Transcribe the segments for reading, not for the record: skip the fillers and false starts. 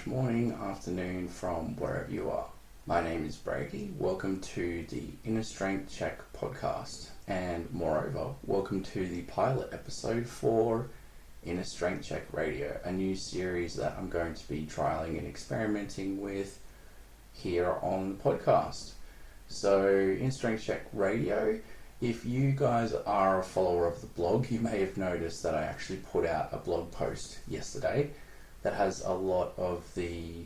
morning, afternoon from wherever you are. My name is Brady. Welcome to the Inner Strength Check podcast, and moreover, welcome to the pilot episode for Inner Strength Check Radio, a new series that I'm going to be trialing and experimenting with here on the podcast. So, Inner Strength Check Radio, if you guys are a follower of the blog, you may have noticed that I actually put out a blog post yesterday that has a lot of the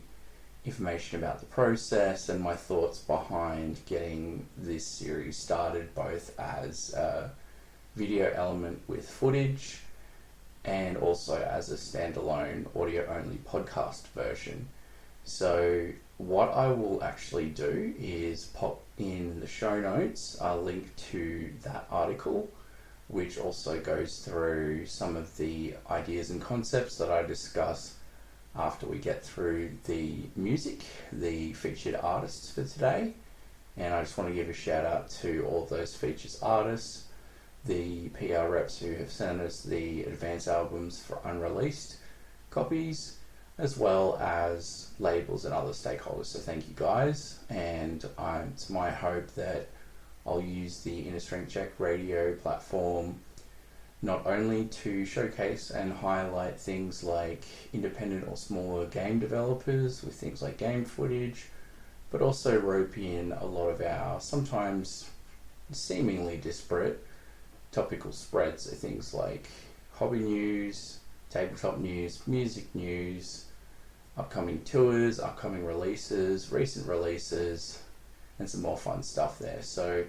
information about the process and my thoughts behind getting this series started, both as a video element with footage and also as a standalone audio-only podcast version. So what I will actually do is pop in the show notes a link to that article, which also goes through some of the ideas and concepts that I discuss after we get through the music, the featured artists for today. And I just want to give a shout out to all those featured artists, the PR reps who have sent us the advance albums for unreleased copies, as well as labels and other stakeholders. So thank you guys, and it's my hope that I'll use the Inner Strength Check Radio platform not only to showcase and highlight things like independent or smaller game developers with things like game footage, but also rope in a lot of our sometimes seemingly disparate topical spreads. So things like hobby news, tabletop news, music news, upcoming tours, upcoming releases, recent releases, and some more fun stuff there. So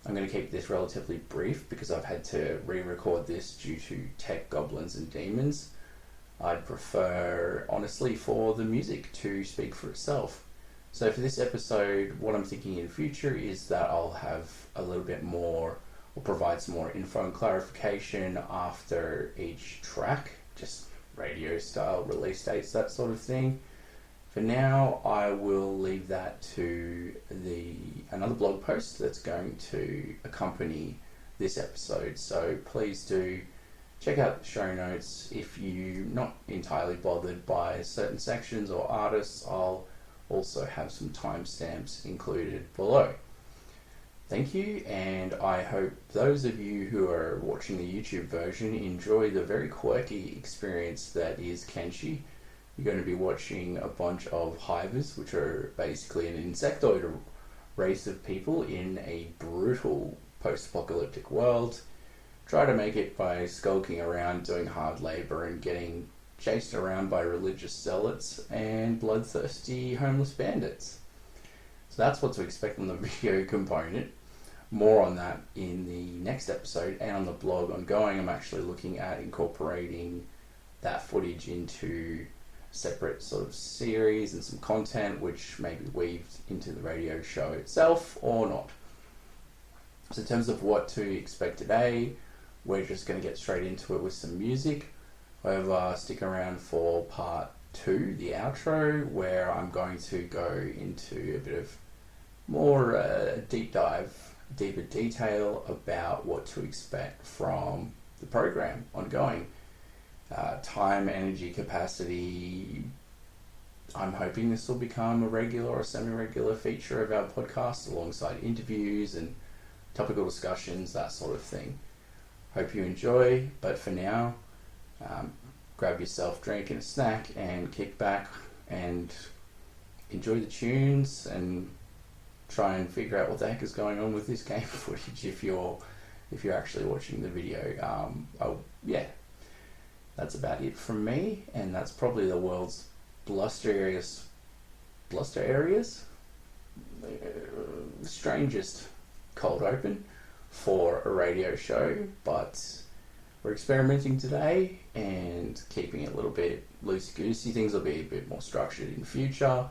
I'm going to keep this relatively brief because I've had to re-record this due to tech goblins and demons. I'd prefer, honestly, for the music to speak for itself. So for this episode, what I'm thinking in the future is that I'll have a little bit more, or provide some more info and clarification after each track, just radio style, release dates, that sort of thing. For now, I will leave that to another blog post that's going to accompany this episode. So please do check out the show notes. If you're not entirely bothered by certain sections or artists, I'll also have some timestamps included below. Thank you, and I hope those of you who are watching the YouTube version enjoy the very quirky experience that is Kenshi. You're going to be watching a bunch of hivers, which are basically an insectoid race of people in a brutal post-apocalyptic world. Try to make it by skulking around, doing hard labor, and getting chased around by religious zealots and bloodthirsty homeless bandits. So that's what to expect on the video component. More on that in the next episode, and on the blog ongoing, I'm actually looking at incorporating that footage into separate sort of series and some content which may be weaved into the radio show itself or not. So in terms of what to expect today, we're just going to get straight into it with some music. However, stick around for part 2, the outro, where I'm going to go into a bit of more deeper detail about what to expect from the program ongoing. Time, energy, capacity. I'm hoping this will become a regular or semi-regular feature of our podcast, alongside interviews and topical discussions, that sort of thing. Hope you enjoy, but for now, grab yourself a drink and a snack and kick back and enjoy the tunes and try and figure out what the heck is going on with this game footage if you're actually watching the video. That's about it from me, and that's probably the world's strangest cold open for a radio show, but we're experimenting today and keeping it a little bit loosey-goosey. Things will be a bit more structured in future.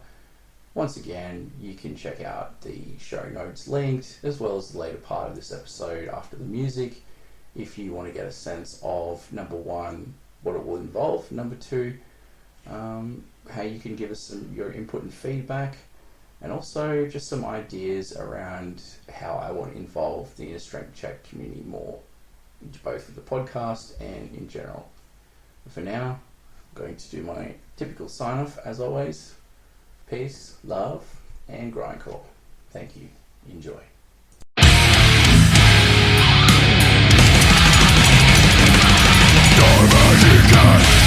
Once again, you can check out the show notes linked, as well as the later part of this episode after the music, if you want to get a sense of, number one, what it will involve, number two, how you can give us your input and feedback, and also just some ideas around how I want to involve the Inner Strength Check community more into both of the podcast and in general. But for now, going to do my typical sign off as always. Peace, love, and grindcore. Thank you. Enjoy.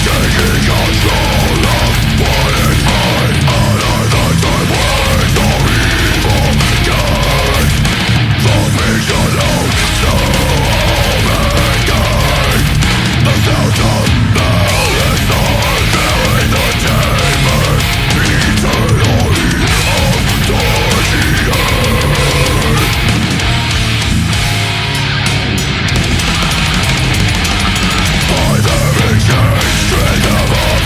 Taking control of what is mine, under the time when no evil can. From being alone to mankind, the sounds of malice are filling the chamber, eternally up towards the earth. By their exchange, strength above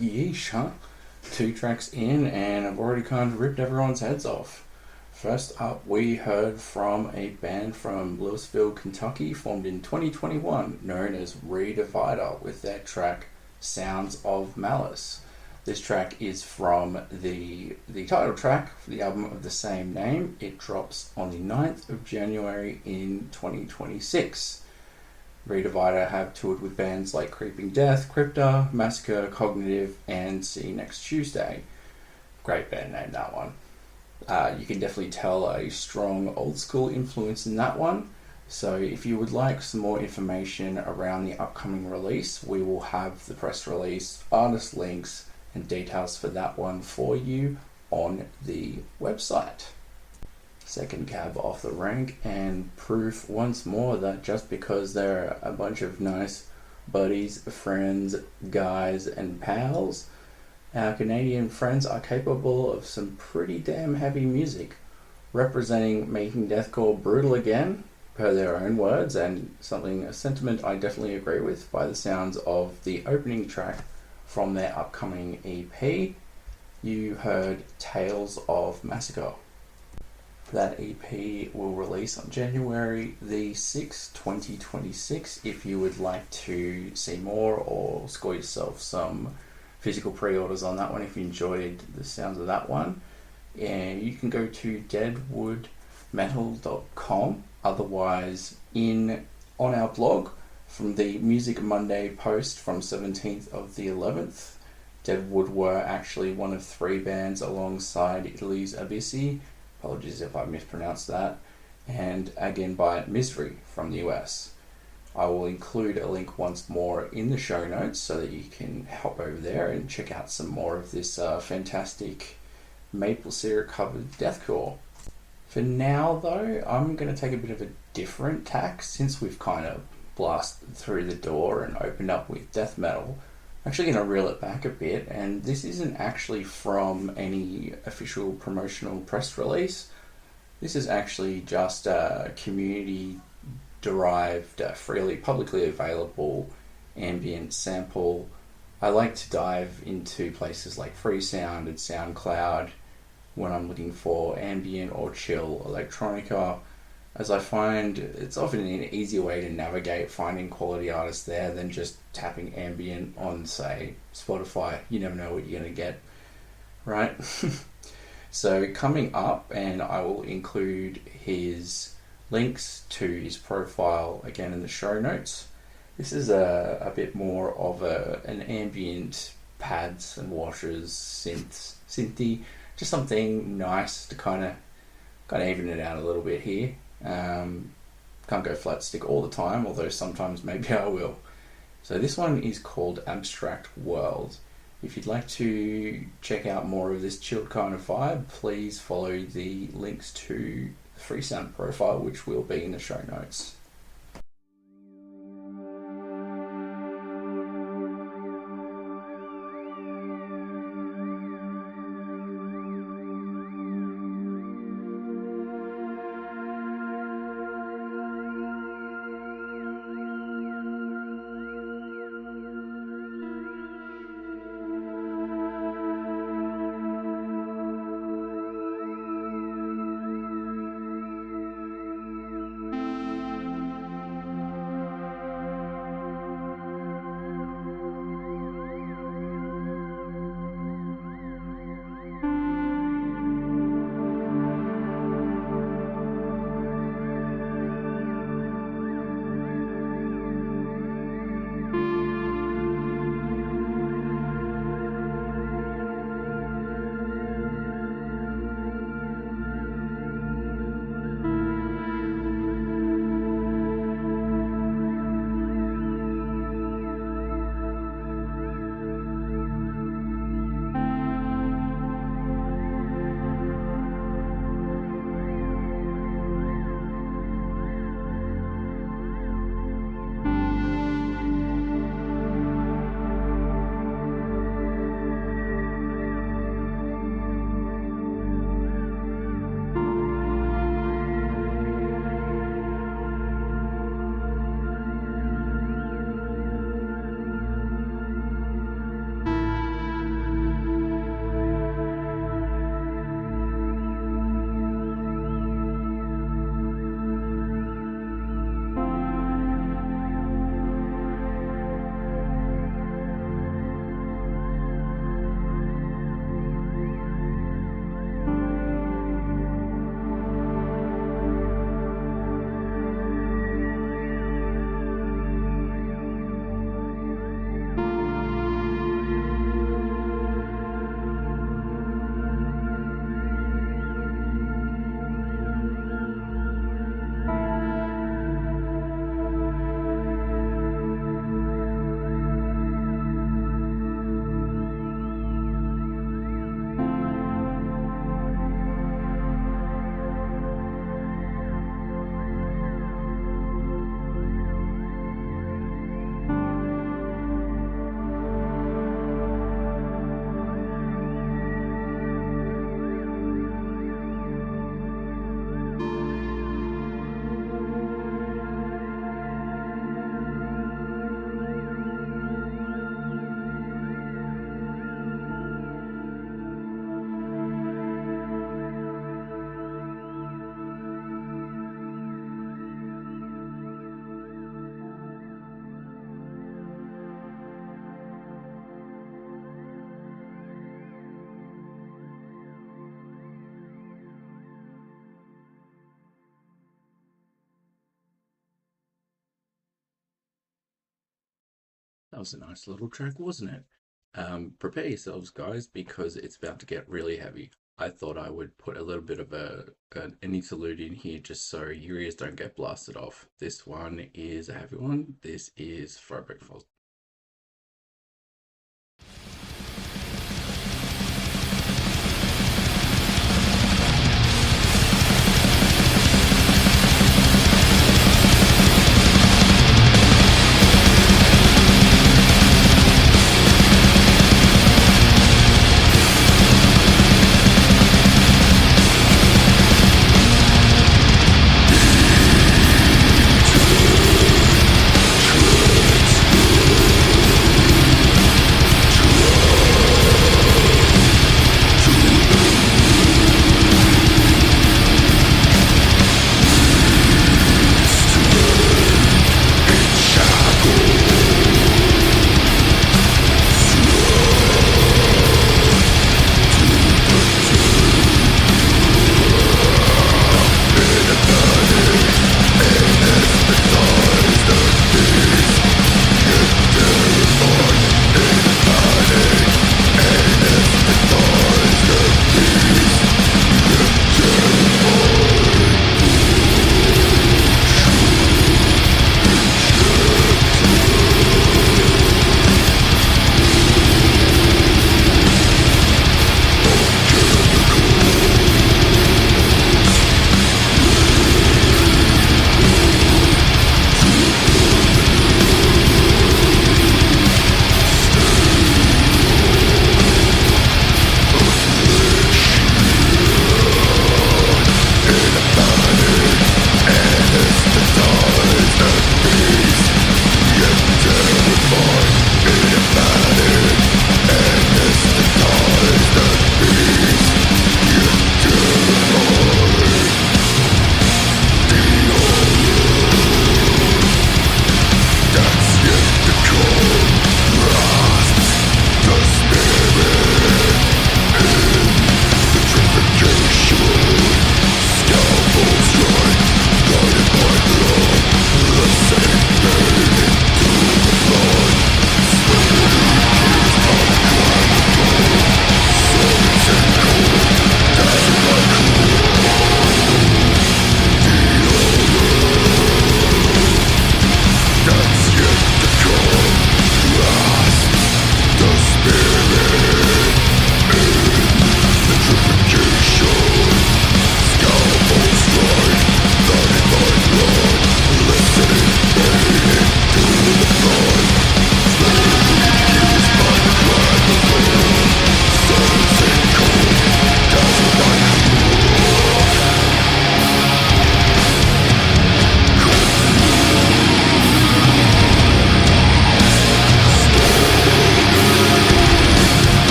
Yeesh, huh? 2 tracks in, and I've already kind of ripped everyone's heads off. First up, we heard from a band from Louisville, Kentucky, formed in 2021, known as Redivider, with their track Sounds of Malice. This track is from the title track for the album of the same name. It drops on the 9th of January in 2026. Redivider have toured with bands like Creeping Death, Crypta, Massacre, Cognitive, and See You Next Tuesday. Great band name, that one. You can definitely tell a strong old school influence in that one. So if you would like some more information around the upcoming release, we will have the press release, artist links, and details for that one for you on the website. Second cab off the rank, and proof once more that just because they're a bunch of nice buddies, friends, guys, and pals, our Canadian friends are capable of some pretty damn heavy music, representing making deathcore brutal again, per their own words, and a sentiment I definitely agree with, by the sounds of the opening track from their upcoming EP. You heard Tales of Massacre. That EP will release on January the 6th, 2026. If you would like to see more or score yourself some physical pre-orders on that one, if you enjoyed the sounds of that one, and you can go to deadwoodmetal.com. Otherwise, on our blog, from the Music Monday post from 17th of the 11th, Deadwood were actually one of 3 bands alongside Italy's Abyssi, apologies if I mispronounced that, and again by Misery from the US. I will include a link once more in the show notes so that you can hop over there and check out some more of this fantastic maple syrup covered deathcore. For now though, I'm going to take a bit of a different tack since we've kind of blasted through the door and opened up with death metal. I'm actually going to reel it back a bit, and this isn't actually from any official promotional press release. This is actually just a community derived, freely publicly available ambient sample. I like to dive into places like Freesound and Soundcloud when I'm looking for ambient or chill electronica, as I find it's often an easier way to navigate finding quality artists there than just tapping ambient on, say, Spotify. You never know what you're going to get, right? So coming up, and I will include his links to his profile again in the show notes. This is a bit more of an ambient pads and washers synthy, just something nice to kind of even it out a little bit here. Can't go flat stick all the time, although sometimes maybe I will. So this one is called Abstract World. If you'd like to check out more of this chilled kind of vibe, please follow the links to the Freesound profile, which will be in the show notes. was a nice little track, wasn't it? Prepare yourselves, guys, because it's about to get really heavy. I thought I would put a little bit of an interlude in here just so your ears don't get blasted off. This one is a heavy one. This is Phobocosm.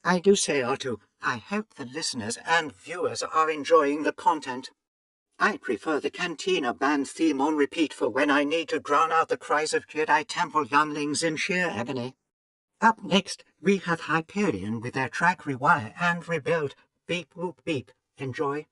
I do say, Artu, I hope the listeners and viewers are enjoying the content. I prefer the Cantina band theme on repeat for when I need to drown out the cries of Jedi Temple younglings in sheer agony. Up next, we have HyperioN with their track Rewire and Rebuild. Beep whoop beep. Enjoy.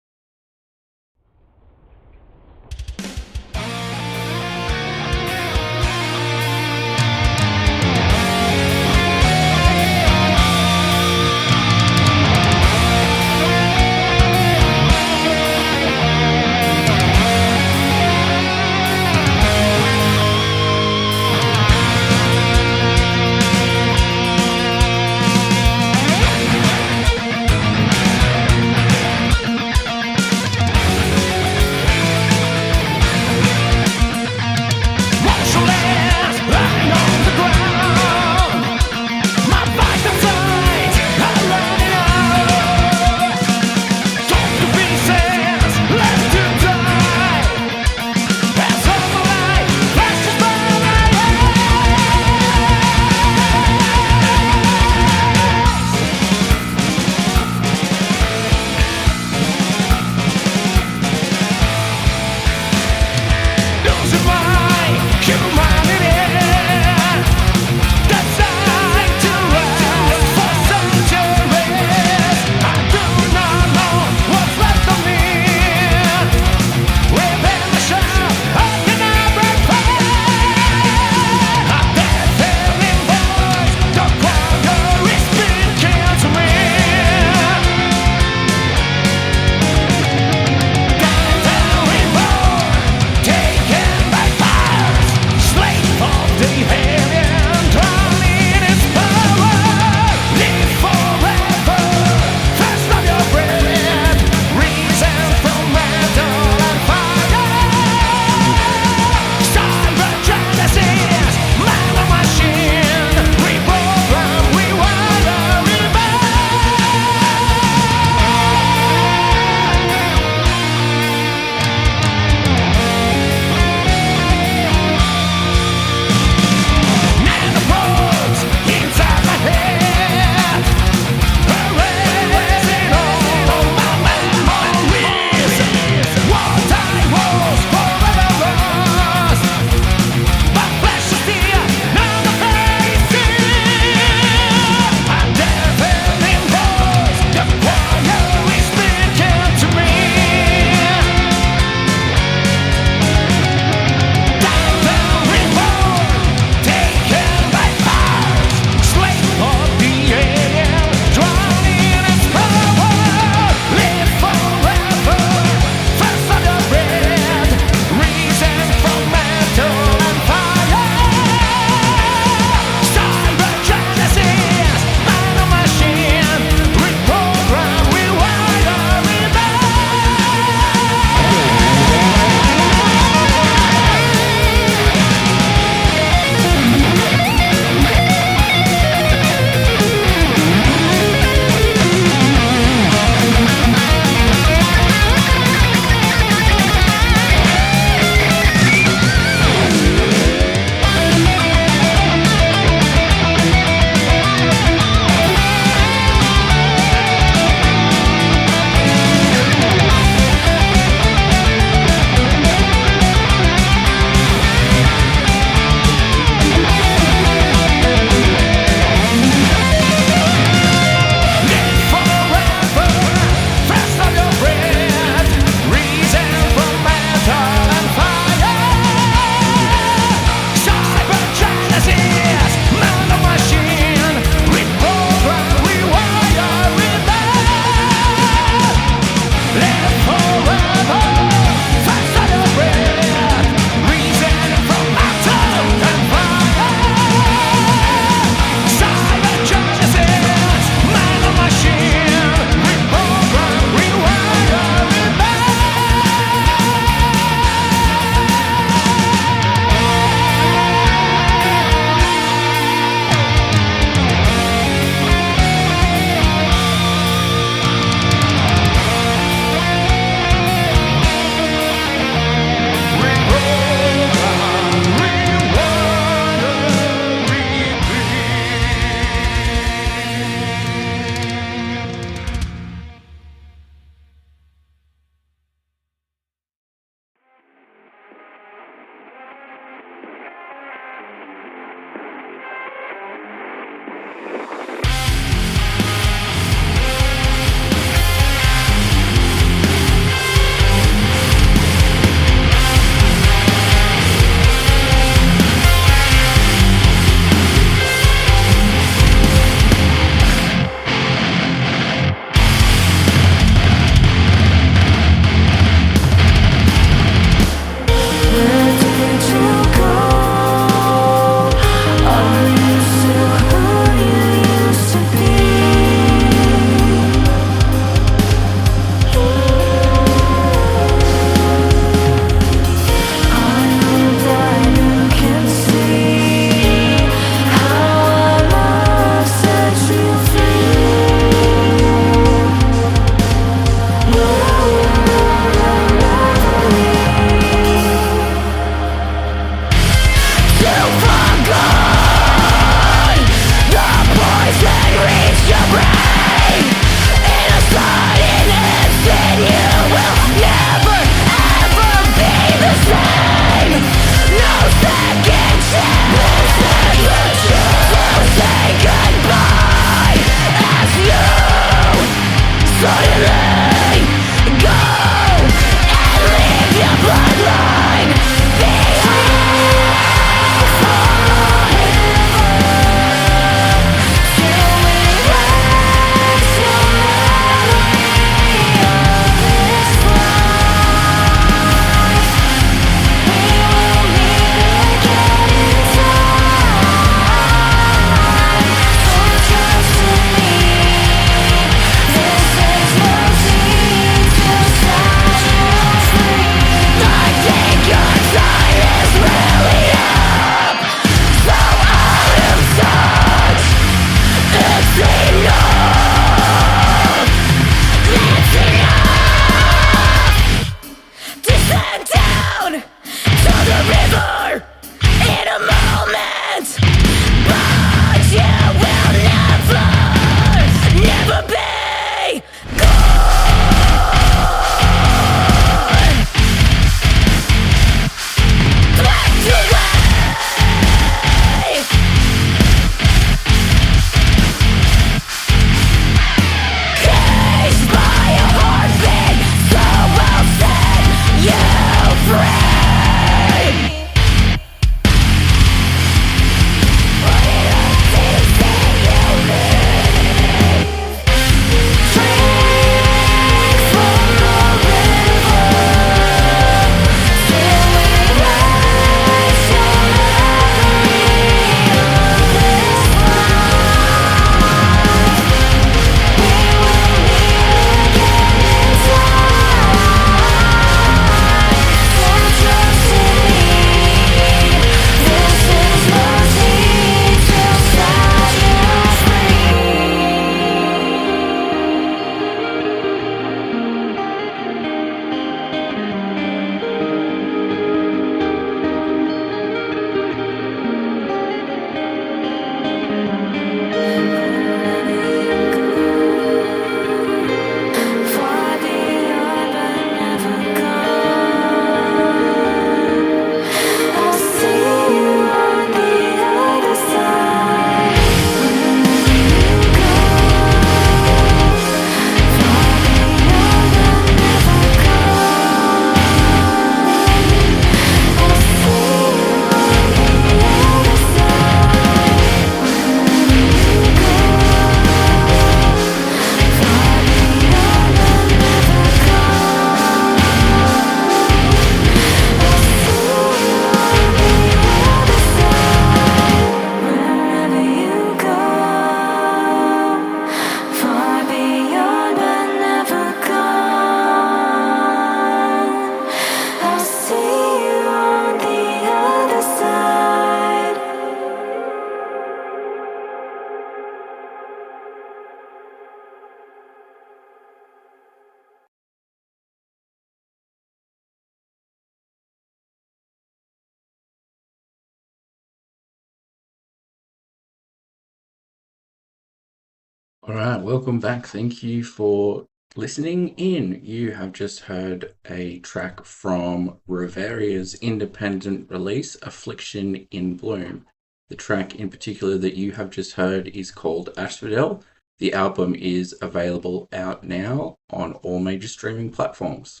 All right, welcome back. Thank you for listening in. You have just heard a track from Reveria's independent release, Affliction in Bloom. The track in particular that you have just heard is called Asphodel. The album is available out now on all major streaming platforms.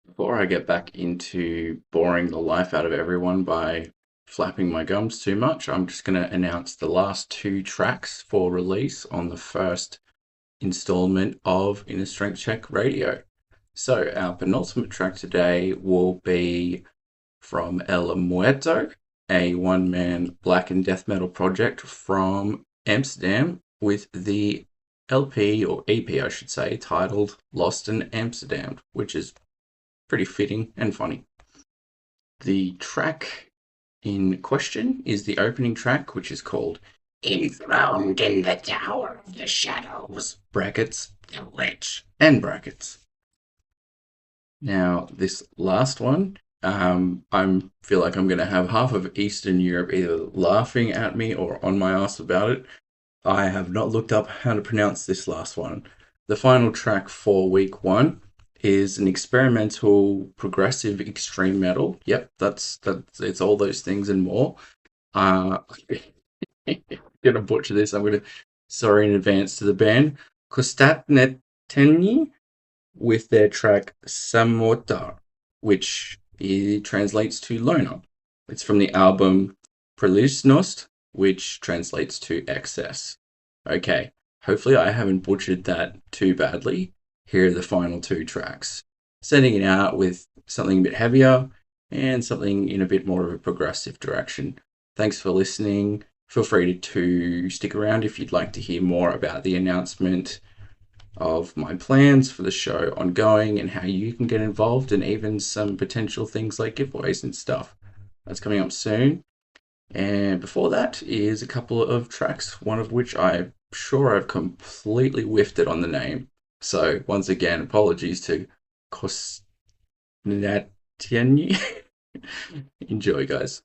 Before I get back into boring the life out of everyone by flapping my gums too much, I'm just going to announce the last two tracks for release on the first installment of Inner Strength Check Radio. So our penultimate track today will be from El Muerto, a one-man black and death metal project from Amsterdam with the LP, or EP I should say, titled Lost in Amsterdam, which is pretty fitting and funny. The track in question is the opening track, which is called Enthroned in the Tower of the Shadows, brackets, the Lich, end brackets. Now, this last one, I feel like I'm going to have half of Eastern Europe either laughing at me or on my ass about it. I have not looked up how to pronounce this last one. The final track for week one is an experimental progressive extreme metal. Yep, that's it's all those things and more. I'm gonna butcher this. Sorry in advance to the band. Kostatneteni with their track Samota, which translates to loner. It's from the album Prelisnost, which translates to excess. Okay, hopefully I haven't butchered that too badly. Here are the final two tracks, setting it out with something a bit heavier and something in a bit more of a progressive direction. Thanks for listening. Feel free to stick around if you'd like to hear more about the announcement of my plans for the show ongoing and how you can get involved, and even some potential things like giveaways and stuff. That's coming up soon. And before that is a couple of tracks, one of which I'm sure I've completely whiffed it on the name. So once again, apologies to Kosnatieni. Enjoy, guys.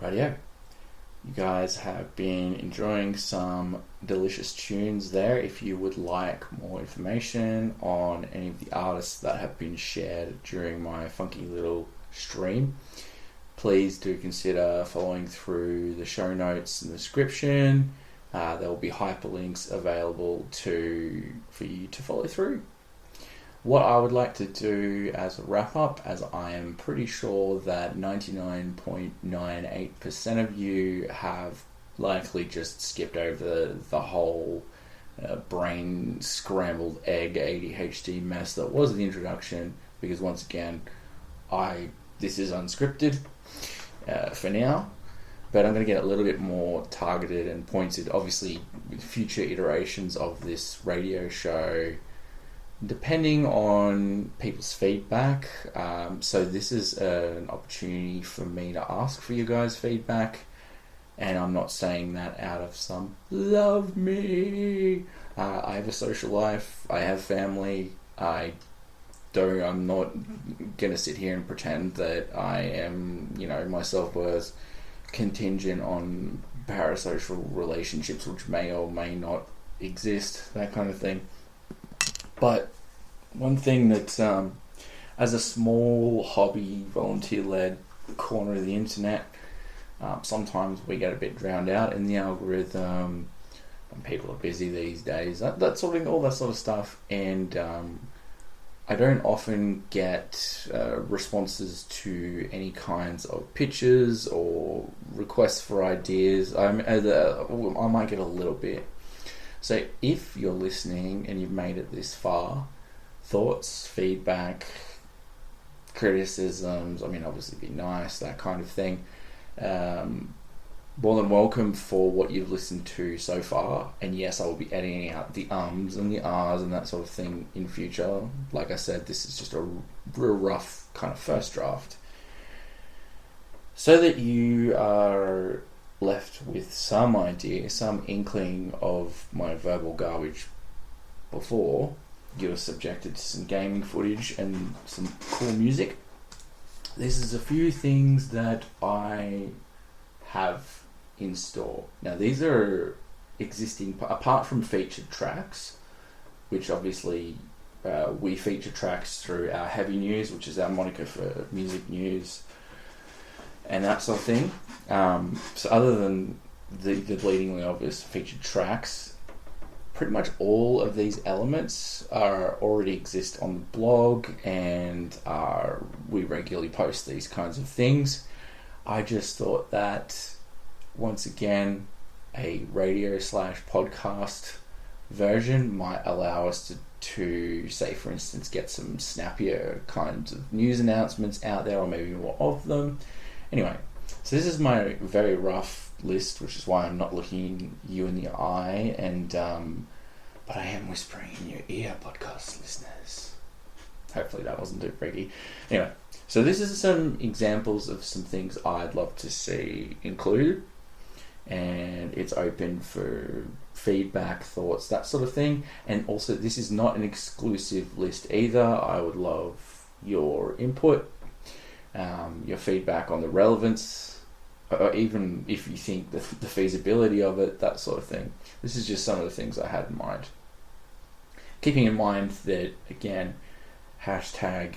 Rightio. You guys have been enjoying some delicious tunes there. If you would like more information on any of the artists that have been shared during my funky little stream, please do consider following through the show notes in the description. There will be hyperlinks available for you to follow through. What I would like to do as a wrap up, as I am pretty sure that 99.98% of you have likely just skipped over the whole brain scrambled egg ADHD mess that was the introduction, because once again, this is unscripted for now, but I'm going to get a little bit more targeted and pointed, obviously with future iterations of this radio show, depending on people's feedback. So this is an opportunity for me to ask for you guys' feedback, and I'm not saying that out of some love me. I have a social life, I have family, I'm not going to sit here and pretend that I am, my self-worth contingent on parasocial relationships which may or may not exist, that kind of thing. But one thing that, as a small hobby, volunteer-led corner of the internet, sometimes we get a bit drowned out in the algorithm, and people are busy these days, all that sort of stuff, and I don't often get responses to any kinds of pitches or requests for ideas. I might get a little bit. So if you're listening and you've made it this far, thoughts, feedback, criticisms, obviously be nice, that kind of thing, more than welcome for what you've listened to so far. And yes, I will be editing out the ums and the ahs and that sort of thing in future. Like I said, this is just a real rough kind of first draft, so that you are left with some idea, some inkling of my verbal garbage before you're subjected to some gaming footage and some cool music. This is a few things that I have in store. Now these are existing, apart from featured tracks, which obviously we feature tracks through our heavy news, which is our moniker for music news and that sort of thing. So other than the bleedingly obvious featured tracks, pretty much all of these elements already exist on the blog, and we regularly post these kinds of things. I just thought that, once again, a radio/podcast version might allow us to say, for instance, get some snappier kinds of news announcements out there, or maybe more of them. Anyway, so this is my very rough list, which is why I'm not looking you in the eye, but I am whispering in your ear, podcast listeners. Hopefully that wasn't too freaky. Anyway, so this is some examples of some things I'd love to see included, and it's open for feedback, thoughts, that sort of thing. And also, this is not an exclusive list either. I would love your input, your feedback on the relevance, or even if you think the feasibility of it, that sort of thing. This is just some of the things I had in mind. Keeping in mind that, again, hashtag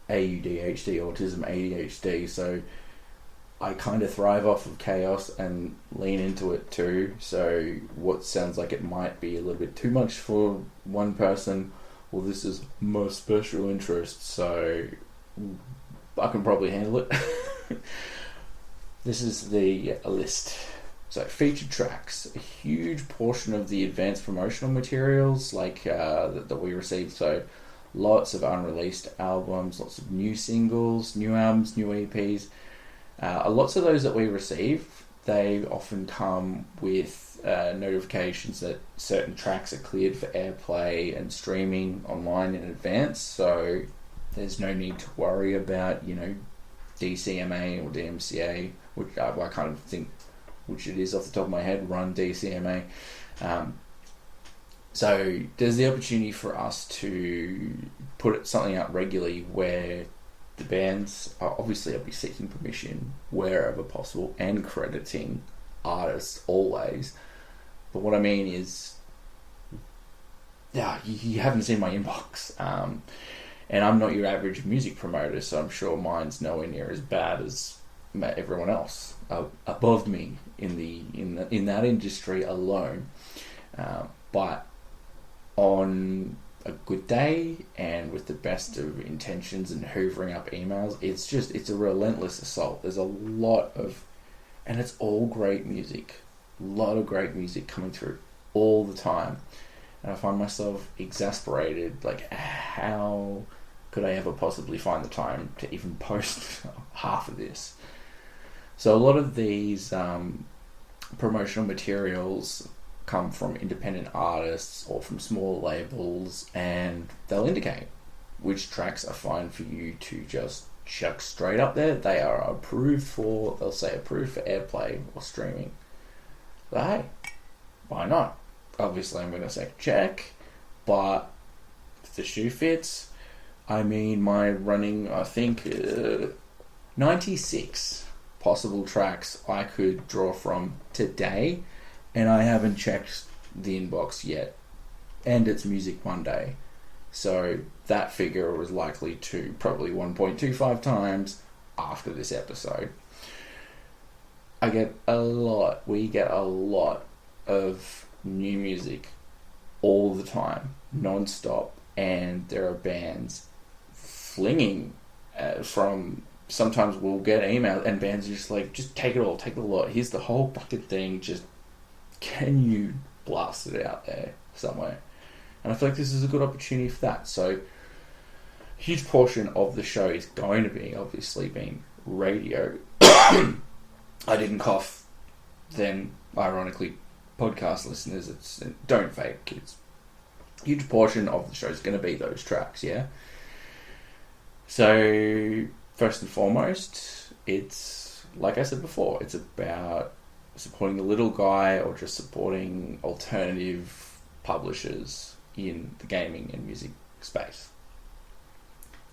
AUDHD, autism, ADHD, so I kind of thrive off of chaos and lean into it too. So what sounds like it might be a little bit too much for one person, well, this is my special interest, so I can probably handle it. This is the list. So featured tracks, a huge portion of the advanced promotional materials that we received. So lots of unreleased albums, lots of new singles, new albums, new EPs. Lots of those that we receive, they often come with notifications that certain tracks are cleared for airplay and streaming online in advance. So there's no need to worry about, DCMA or DMCA, which I kind of think, which it is off the top of my head, run DCMA. So there's the opportunity for us to put something out regularly where the bands, obviously I'll be seeking permission wherever possible and crediting artists always. But what I mean is, you haven't seen my inbox. And I'm not your average music promoter, so I'm sure mine's nowhere near as bad as everyone else above me in that industry alone. But on a good day and with the best of intentions and hoovering up emails, it's a relentless assault. There's a lot of, and it's all great music, a lot of great music coming through all the time. And I find myself exasperated, like, how could I ever possibly find the time to even post half of this? So a lot of these promotional materials come from independent artists or from small labels, and they'll indicate which tracks are fine for you to just chuck straight up there. They are approved for, they'll say approved for airplay or streaming. But hey, why not? Obviously I'm going to say check, but if the shoe fits, I mean, my running, I think, 96 possible tracks I could draw from today, and I haven't checked the inbox yet, and it's Music Monday, so that figure was likely to probably 1.25 times after this episode. We get a lot of new music all the time, non-stop, and there are bands flinging from, sometimes we'll get emails and bands are just like, just take it all, take the lot, here's the whole fucking thing, just can you blast it out there somewhere? And I feel like this is a good opportunity for that. So a huge portion of the show is going to be obviously being radio. I didn't cough then, ironically, podcast listeners, don't fake, kids. Huge portion of the show is going to be those tracks, yeah? So, first and foremost, it's, like I said before, it's about supporting the little guy or just supporting alternative publishers in the gaming and music space.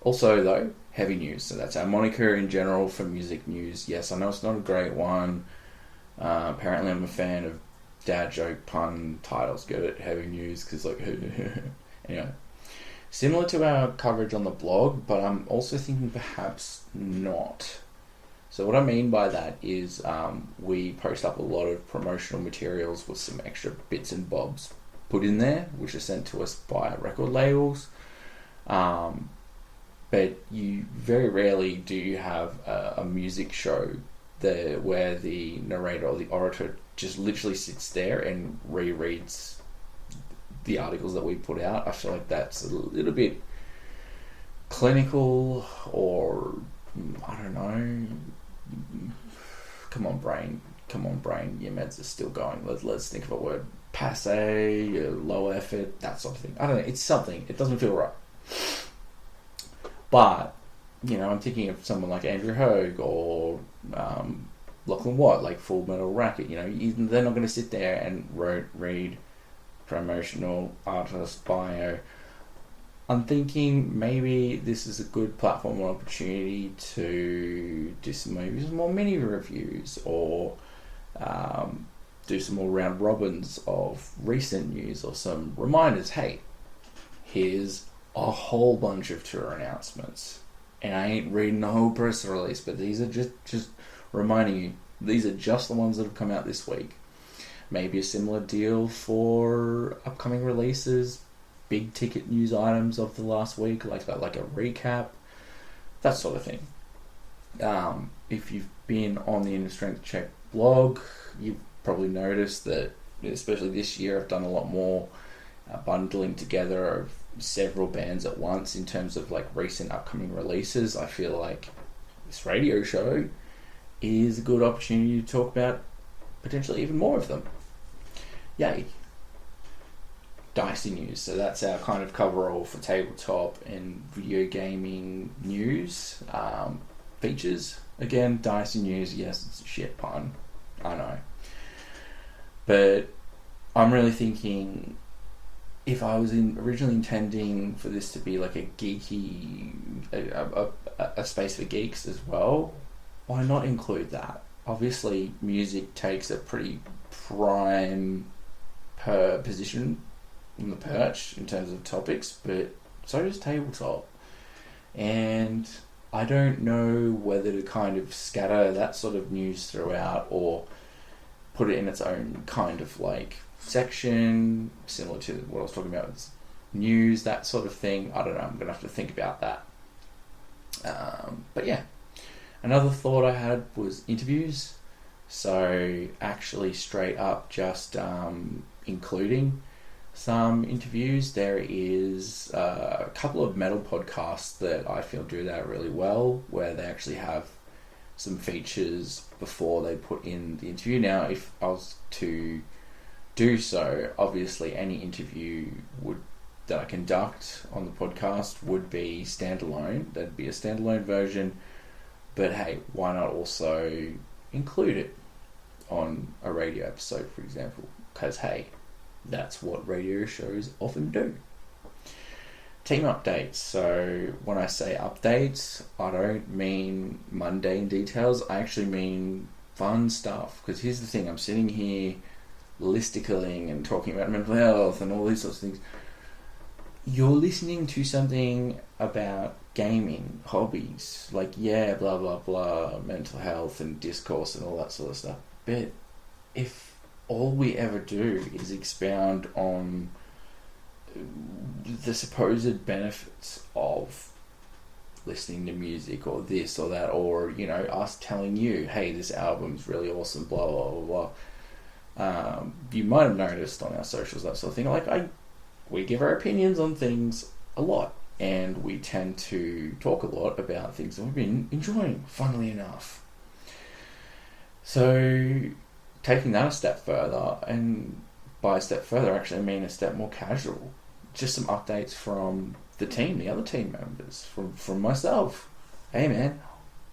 Also, though, heavy news. So that's our moniker in general for music news. Yes, I know it's not a great one. Apparently I'm a fan of dad joke pun titles. Get it? Heavy news, because like, anyway. Similar to our coverage on the blog, but I'm also thinking perhaps not. So what I mean by that is we post up a lot of promotional materials with some extra bits and bobs put in there, which are sent to us by record labels. But you very rarely do have a music show there where the narrator or the orator just literally sits there and rereads the articles that we put out. I feel like that's a little bit clinical, or I don't know. Come on, brain. Your meds are still going. Let's think of a word. Passe, low effort, that sort of thing. I don't know. It's something. It doesn't feel right. But, I'm thinking of someone like Andrew Hogue or Lachlan Watt, like Full Metal Racket. They're not going to sit there and read promotional artist bio. I'm thinking maybe this is a good platform or opportunity to do some more mini reviews, or do some more round robins of recent news, or some reminders. Hey, here's a whole bunch of tour announcements, and I ain't reading the whole press release, but these are just reminding you, these are just the ones that have come out this week. Maybe a similar deal for upcoming releases, big ticket news items of the last week, like a recap, that sort of thing. If you've been on the Inner Strength Check blog, you've probably noticed that, especially this year, I've done a lot more bundling together of several bands at once in terms of like recent upcoming releases. I feel like this radio show is a good opportunity to talk about potentially even more of them. Yay. Dicey news. So that's our kind of coverall for tabletop and video gaming news. Features. Again, dicey news. Yes, it's a shit pun. I know. But I'm really thinking if I was originally intending for this to be like a geeky, a space for geeks as well, why not include that? Obviously, music takes a pretty prime position in the perch in terms of topics, but so does tabletop. And I don't know whether to kind of scatter that sort of news throughout or put it in its own kind of like section, similar to what I was talking about with news, that sort of thing. I don't know, I'm going to have to think about that. But yeah, another thought I had was interviews. So actually straight up just including some interviews. There is a couple of metal podcasts that I feel do that really well, where they actually have some features before they put in the interview. Now, if I was to do so, obviously any interview that I conduct on the podcast would be standalone. There'd be a standalone version, but hey, why not also include it on a radio episode, for example? Because hey, that's what radio shows often do. Team updates. So when I say updates, I don't mean mundane details. I actually mean fun stuff. Because here's the thing, I'm sitting here listiculing and talking about mental health and all these sorts of things. You're listening to something about gaming, hobbies, like, yeah, blah, blah, blah, mental health and discourse and all that sort of stuff. But if all we ever do is expound on the supposed benefits of listening to music or this or that, or, you know, us telling you, hey, this album's really awesome, blah, blah, blah, blah. You might have noticed on our socials, that sort of thing, like, we give our opinions on things a lot, and we tend to talk a lot about things that we've been enjoying, funnily enough. So, taking that a step further, and by a step further, actually I mean a step more casual, just some updates from the team, the other team members, from myself. Hey man,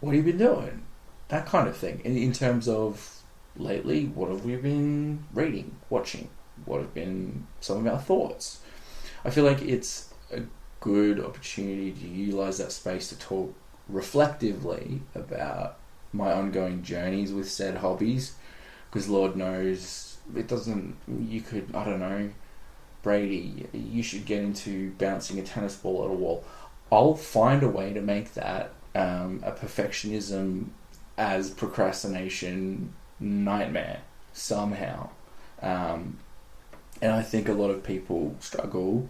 what have you been doing? That kind of thing. In terms of lately, what have we been reading, watching? What have been some of our thoughts? I feel like it's a good opportunity to utilize that space to talk reflectively about my ongoing journeys with said hobbies, because Lord knows it doesn't, you could, I don't know, Brady, you should get into bouncing a tennis ball at a wall. I'll find a way to make that a perfectionism as procrastination nightmare somehow. And I think a lot of people struggle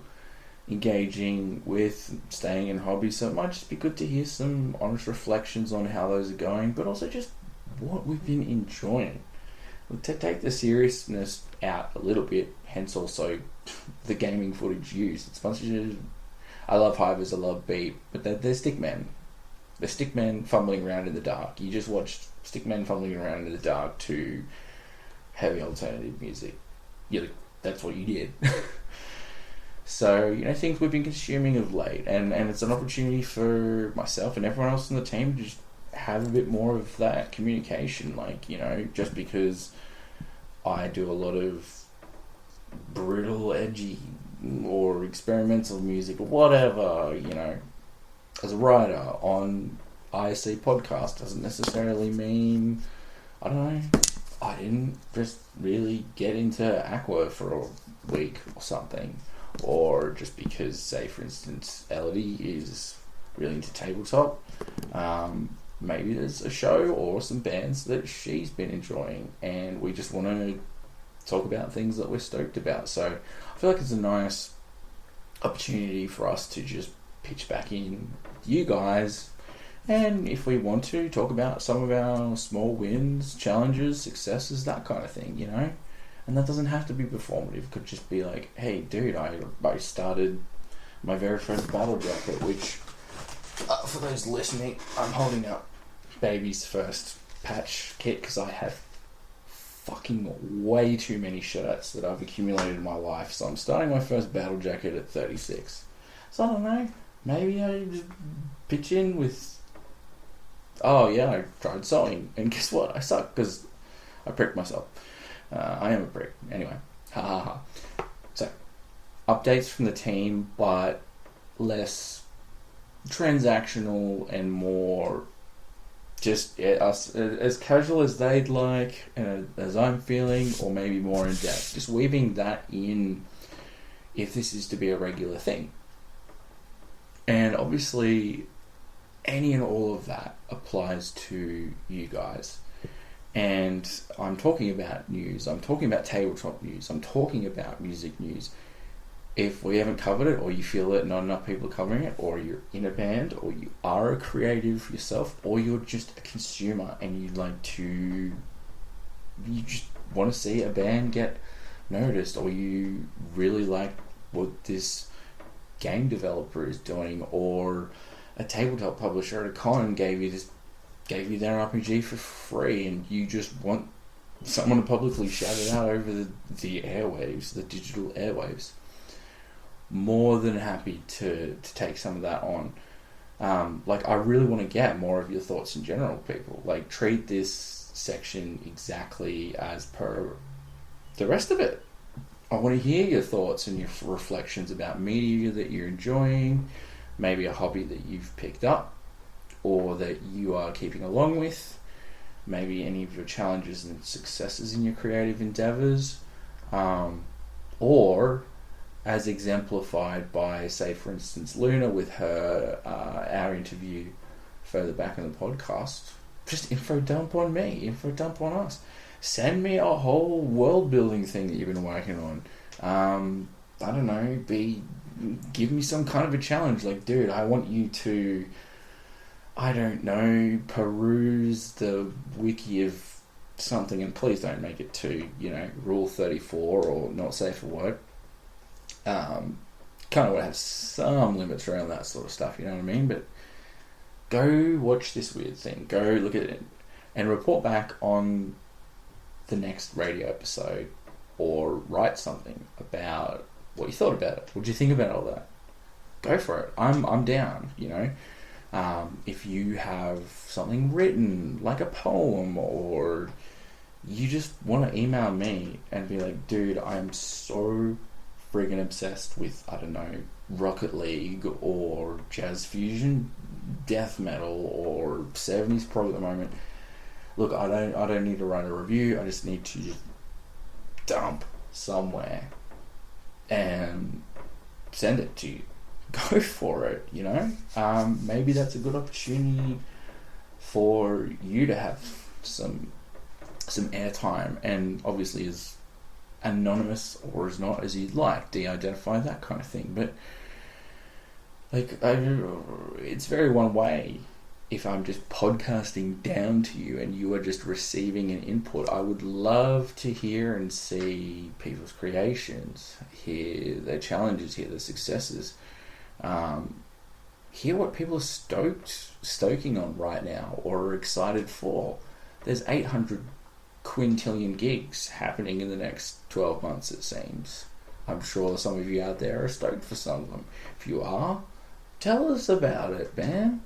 engaging with staying in hobbies, so it might just be good to hear some honest reflections on how those are going, but also just what we've been enjoying. To take the seriousness out a little bit, hence also the gaming footage used. It's much as I love Hivers, I love Beat, but they're stickmen. They're stickmen fumbling around in the dark. You just watched stickmen fumbling around in the dark to heavy alternative music. Yeah, that's what you did. So, you know, things we've been consuming of late, and it's an opportunity for myself and everyone else on the team to just have a bit more of that communication. Like, you know, just because I do a lot of brutal, edgy, or experimental music, or whatever, you know, as a writer on ISC podcast doesn't necessarily mean, I don't know, I didn't just really get into Aqua for a week or something. Or just because, say, for instance, Elodie is really into tabletop, maybe there's a show or some bands that she's been enjoying, and we just want to talk about things that we're stoked about. So I feel like it's a nice opportunity for us to just pitch back in you guys, and if we want to, talk about some of our small wins, challenges, successes, that kind of thing, you know? And that doesn't have to be performative. It could just be like, hey, dude, I started my very first battle jacket, which, for those listening, I'm holding up Baby's first patch kit because I have fucking way too many shirts that I've accumulated in my life. So I'm starting my first battle jacket at 36. So I don't know, maybe I just pitch in with, oh yeah, I tried sewing, and guess what? I suck because I pricked myself. I am a prick. Anyway, ha ha ha. So, updates from the team, but less transactional and more just as casual as they'd like, and as I'm feeling, or maybe more in depth. Just weaving that in if this is to be a regular thing. And obviously, any and all of that applies to you guys. And I'm talking about news, I'm talking about tabletop news, I'm talking about music news. If we haven't covered it, or you feel that not enough people are covering it, or you're in a band, or you are a creative yourself, or you're just a consumer and you just want to see a band get noticed, or you really like what this game developer is doing, or a tabletop publisher at a con gave you their RPG for free, and you just want someone to publicly shout it out over the airwaves, the digital airwaves. More than happy to take some of that on. I really want to get more of your thoughts in general, people. Like, treat this section exactly as per the rest of it. I want to hear your thoughts and your reflections about media that you're enjoying, maybe a hobby that you've picked up or that you are keeping along with, maybe any of your challenges and successes in your creative endeavors, or as exemplified by, say, for instance, Luna with her our interview further back in the podcast. Just info dump on me, info dump on us. Send me a whole world building thing that you've been working on. I don't know, give me some kind of a challenge. Like, dude, I want you to, I don't know, peruse the wiki of something, and please don't make it to, Rule 34 or not safe for work. Kind of want to have some limits around that sort of stuff, you know what I mean? But go watch this weird thing, go look at it, and report back on the next radio episode, or write something about what you thought about it. What did you think about all that? Go for it. I'm down, if you have something written, like a poem, or you just want to email me and be like, dude, I'm so friggin' obsessed with, I don't know, Rocket League or jazz fusion, death metal, or 70s prog at the moment. Look, I don't need to write a review. I just need to just dump somewhere and send it to you. Go for it, Maybe that's a good opportunity for you to have some airtime, and obviously as anonymous or as not as you'd like, de-identify, that kind of thing. But it's very one way. If I'm just podcasting down to you and you are just receiving an input, I would love to hear and see people's creations, hear their challenges, hear their successes, hear what people are stoking on right now or are excited for. There's 800 quintillion gigs happening in the next 12 months, it seems. I'm sure some of you out there are stoked for some of them. If you are, tell us about it, man.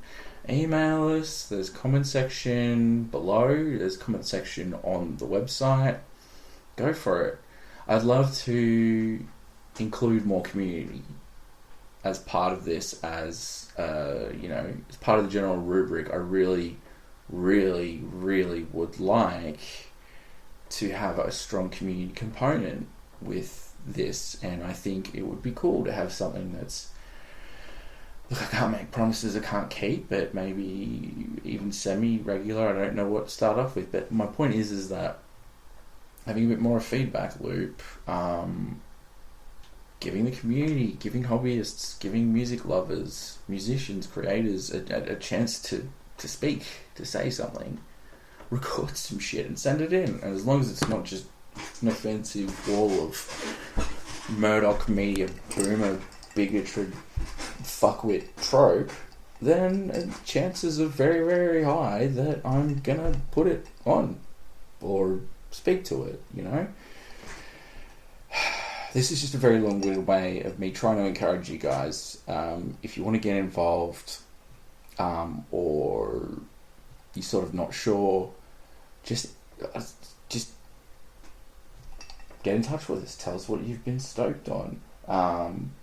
Email us. There's comment section below. There's comment section on the website. Go for it. I'd love to include more community as part of this, as as part of the general rubric. I really, really, really would like to have a strong community component with this, and I think it would be cool to have something that's, look, I can't make promises I can't keep, but maybe even semi-regular. I don't know what to start off with, but my point is that having a bit more of a feedback loop, giving the community, giving hobbyists, giving music lovers, musicians, creators a chance to speak, to say something, record some shit and send it in. And as long as it's not just an offensive wall of Murdoch media boomer bigotry fuckwit trope, then chances are very, very high that I'm gonna put it on or speak to it, This is just a very long-winded way of me trying to encourage you guys. If you want to get involved, or you're sort of not sure, just get in touch with us. Tell us what you've been stoked on.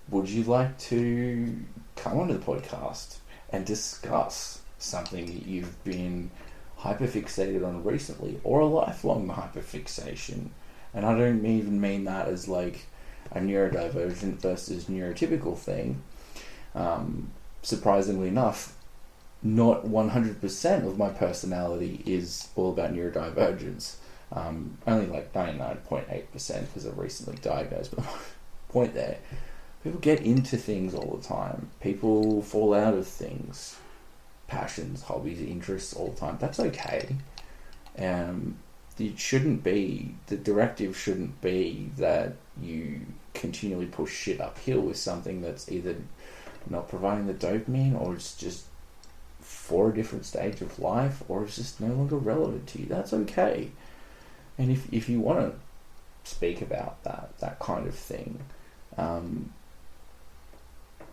would you like to come onto the podcast and discuss something that you've been hyperfixated on recently, or a lifelong hyperfixation? And I don't even mean that as like a neurodivergent versus neurotypical thing. Surprisingly enough, not 100% of my personality is all about neurodivergence. Only like 99.8% because I've recently diagnosed. But my point there, people get into things all the time. People fall out of things, passions, hobbies, interests all the time. That's okay. It shouldn't be, the directive shouldn't be that you continually push shit uphill with something that's either not providing the dopamine, or it's just for a different stage of life, or it's just no longer relevant to you. That's okay. And if you want to speak about that kind of thing,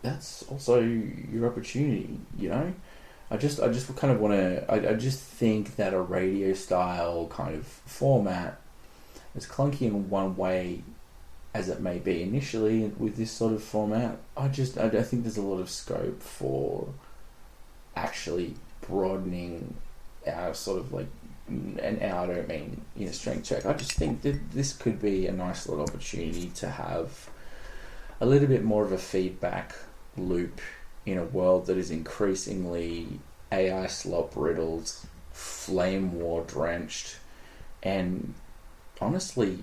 that's also your opportunity, you know? I just kind of want to, I just think that a radio style kind of format, as clunky in one way as it may be initially with this sort of format, I think there's a lot of scope for actually broadening our sort of like, and I don't mean in a strength check, I just think that this could be a nice little opportunity to have a little bit more of a feedback loop in a world that is increasingly AI slop riddled, flame war drenched, and honestly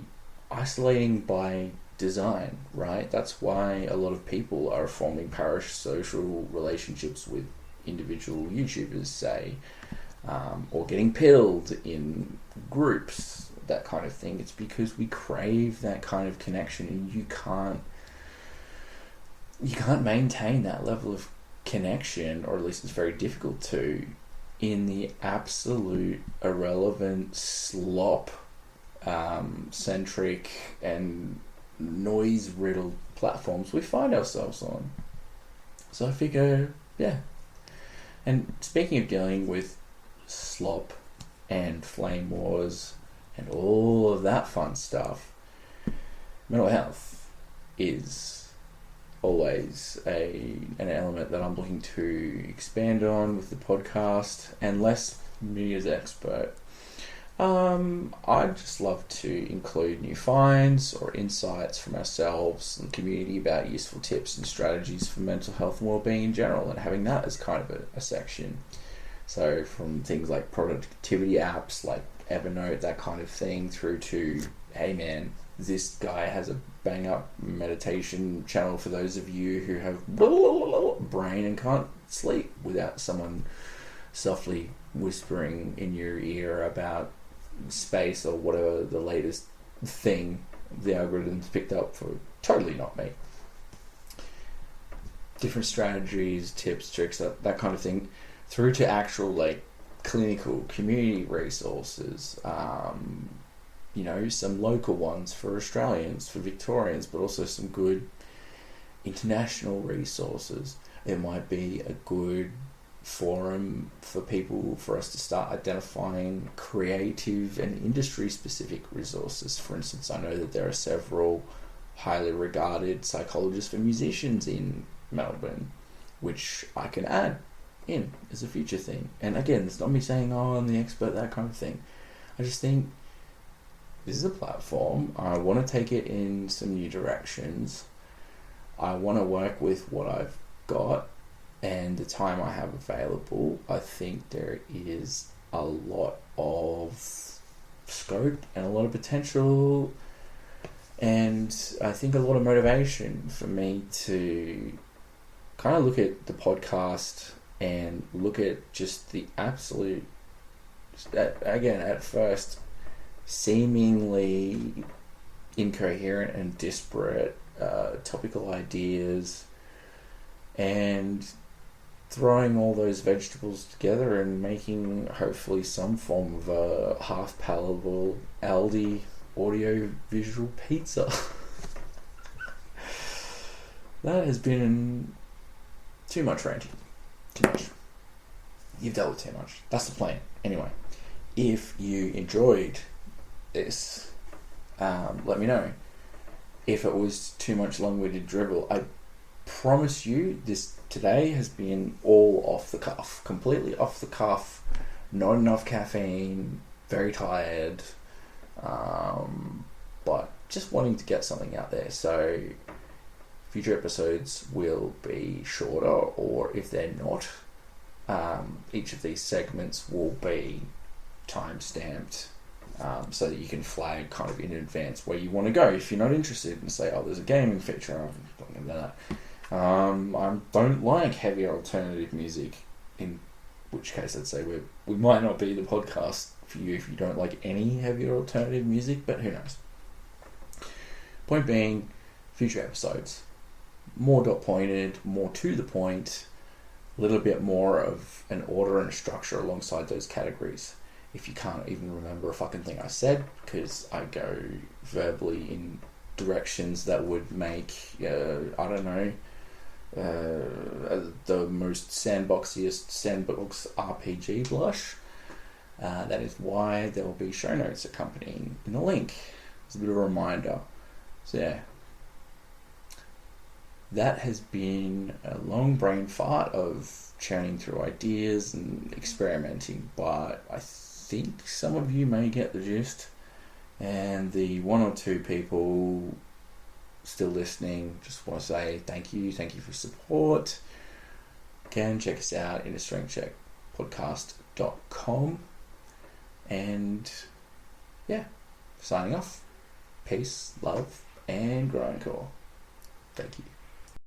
isolating by design, right? That's why a lot of people are forming parasocial relationships with individual YouTubers, say, or getting pilled in groups, that kind of thing. It's because we crave that kind of connection, and you can't maintain that level of connection, or at least it's very difficult to, in the absolute irrelevant slop centric and noise riddled platforms we find ourselves on. So I figure, yeah. And speaking of dealing with slop and flame wars and all of that fun stuff, mental health is always an element that I'm looking to expand on with the podcast, and less me as expert. I'd just love to include new finds or insights from ourselves and the community about useful tips and strategies for mental health and well-being in general, and having that as kind of a section. So from things like productivity apps like Evernote, that kind of thing, through to, hey man, this guy has a bang up meditation channel for those of you who have brain and can't sleep without someone softly whispering in your ear about space or whatever the latest thing the algorithms picked up for. Totally not me. Different strategies, tips, tricks, that kind of thing, through to actual like clinical community resources. Some local ones for Australians, for Victorians, but also some good international resources. It might be a good forum for us to start identifying creative and industry specific resources. For instance, I know that there are several highly regarded psychologists for musicians in Melbourne, which I can add in as a future thing. And again, it's not me saying, oh, I'm the expert, that kind of thing. I just think this is a platform. I want to take it in some new directions. I want to work with what I've got and the time I have available. I think there is a lot of scope and a lot of potential, and I think a lot of motivation for me to kind of look at the podcast and look at just the absolute, again, at first, seemingly incoherent and disparate topical ideas, and throwing all those vegetables together and making hopefully some form of a half palatable Aldi audio visual pizza. That has been too much ranting. Too much. You've dealt with too much. That's the plan. Anyway, if you enjoyed this, let me know. if it was too much long-winded drivel. I promise you this today has been all off the cuff, completely off the cuff, not enough caffeine, very tired, but just wanting to get something out there. So future episodes will be shorter, or if they're not, each of these segments will be time-stamped, so that you can flag kind of in advance where you want to go if you're not interested, and say, oh, there's a gaming feature, I'm talking about that. I don't like heavier alternative music, in which case I'd say we might not be the podcast for you if you don't like any heavier alternative music, but who knows. Point being, future episodes, more dot-pointed, more to the point, a little bit more of an order and a structure alongside those categories. If you can't even remember a fucking thing I said, because I go verbally in directions that would make, I don't know, the most sandbox RPG blush. That is why there will be show notes accompanying in the link. It's a bit of a reminder. So yeah, that has been a long brain fart of churning through ideas and experimenting, but I think some of you may get the gist, and the one or two people still listening, just want to say thank you for your support. Again, check us out, innerstrengthcheckpodcast.com, and yeah, signing off. Peace, love, and grindcore. Thank you.